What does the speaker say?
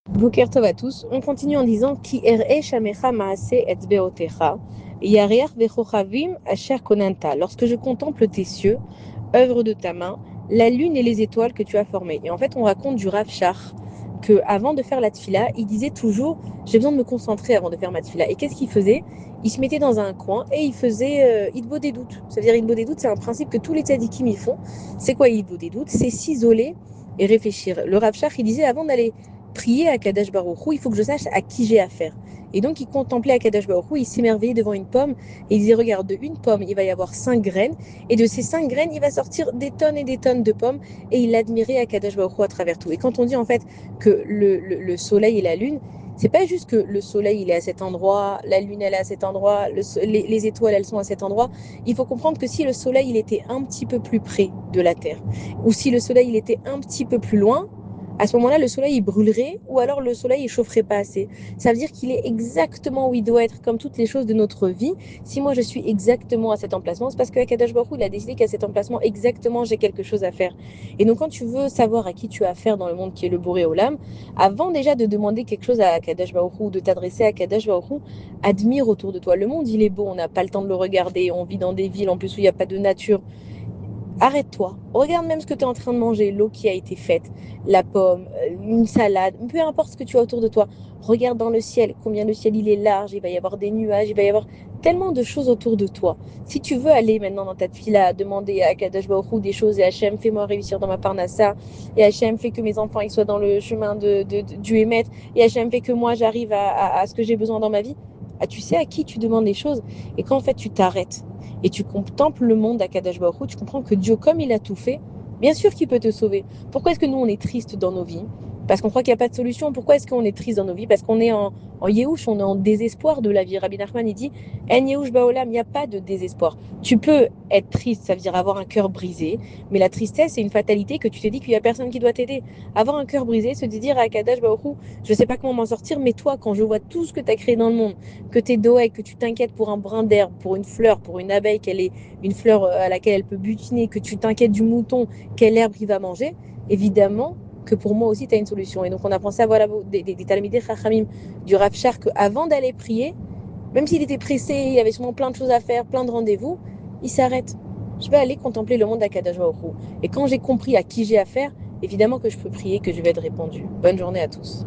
Boker Tov à tous. On continue en disant Ki er'e shamecha maase etzbeotecha, yareach vechochavim asher konanta. Lorsque je contemple tes cieux, œuvre de ta main, la lune et les étoiles que tu as formées. Et en fait, on raconte du Rav Shach que avant de faire la tfila, il disait toujours j'ai besoin de me concentrer avant de faire ma tfila. Et qu'est-ce qu'il faisait? Il se mettait dans un coin et il faisait Idbo des doutes. Ça veut dire Idbo des doutes, c'est un principe que tous les tzadikim y font. C'est quoi Idbo des doutes? C'est s'isoler et réfléchir. Le Rav Shach, il disait avant d'aller prier à Kadosh Baruch Hu, il faut que je sache à qui j'ai affaire. Et donc il contemplait à Kadosh Baruch Hu, il s'émerveillait devant une pomme et il disait regarde, de une pomme, il va y avoir 5 graines et de ces 5 graines, il va sortir des tonnes et des tonnes de pommes et il admirait à Kadosh Baruch Hu à travers tout. Et quand on dit en fait que le soleil et la lune, c'est pas juste que le soleil il est à cet endroit, la lune elle est à cet endroit, les étoiles elles sont à cet endroit. Il faut comprendre que si le soleil il était un petit peu plus près de la Terre ou si le soleil il était un petit peu plus loin, à ce moment-là, le soleil il brûlerait ou alors le soleil il chaufferait pas assez. Ça veut dire qu'il est exactement où il doit être, comme toutes les choses de notre vie. Si moi je suis exactement à cet emplacement, c'est parce que Akadosh Baruch Hu, il a décidé qu'à cet emplacement exactement j'ai quelque chose à faire. Et donc quand tu veux savoir à qui tu as affaire dans le monde qui est le Boré Olam, avant déjà de demander quelque chose à Akadosh Baruch Hu, de t'adresser à Akadosh Baruch Hu, admire autour de toi. Le monde il est beau, on n'a pas le temps de le regarder, on vit dans des villes en plus où il n'y a pas de nature. Arrête-toi, regarde même ce que tu es en train de manger, l'eau qui a été faite, la pomme, une salade, peu importe ce que tu as autour de toi. Regarde dans le ciel, combien le ciel il est large, il va y avoir des nuages, il va y avoir tellement de choses autour de toi. Si tu veux aller maintenant dans ta fila, demander à Kadosh Baruch Hu des choses et Hachem, fais-moi réussir dans ma parnassa, et Hachem fait que mes enfants ils soient dans le chemin du Hémet, et Hachem fait que moi j'arrive à ce que j'ai besoin dans ma vie, ah, tu sais à qui tu demandes les choses, et quand en fait tu t'arrêtes et tu contemples le monde d'Akadash Baruch Hu, tu comprends que Dieu, comme il a tout fait, bien sûr qu'il peut te sauver. Pourquoi est-ce que nous, on est triste dans nos vies? Parce qu'on croit qu'il n'y a pas de solution. Pourquoi est-ce qu'on est triste dans nos vies? Parce qu'on est en Yehush, on est en désespoir de la vie. Rabbi Nachman, il dit En Yehush Baolam, il n'y a pas de désespoir. Tu peux être triste, ça veut dire avoir un cœur brisé, mais la tristesse, c'est une fatalité que tu te dis qu'il n'y a personne qui doit t'aider. Avoir un cœur brisé, se dire à Akadash Baruch Hu, je ne sais pas comment m'en sortir, mais toi, quand je vois tout ce que tu as créé dans le monde, que tu es doé, que tu t'inquiètes pour un brin d'herbe, pour une fleur, pour une abeille, qu'elle est une fleur à laquelle elle peut butiner, que tu t'inquiètes du mouton, quelle herbe il va manger, évidemment que pour moi aussi tu as une solution. Et donc on apprend ça voilà, des Talmidei Chachamim, du Rav Shach, qu'avant d'aller prier, même s'il était pressé, il avait sûrement plein de choses à faire, plein de rendez-vous, il s'arrête. Je vais aller contempler le monde d'Akadosh Baruch Hu. Et quand j'ai compris à qui j'ai affaire, évidemment que je peux prier, que je vais être répondu. Bonne journée à tous.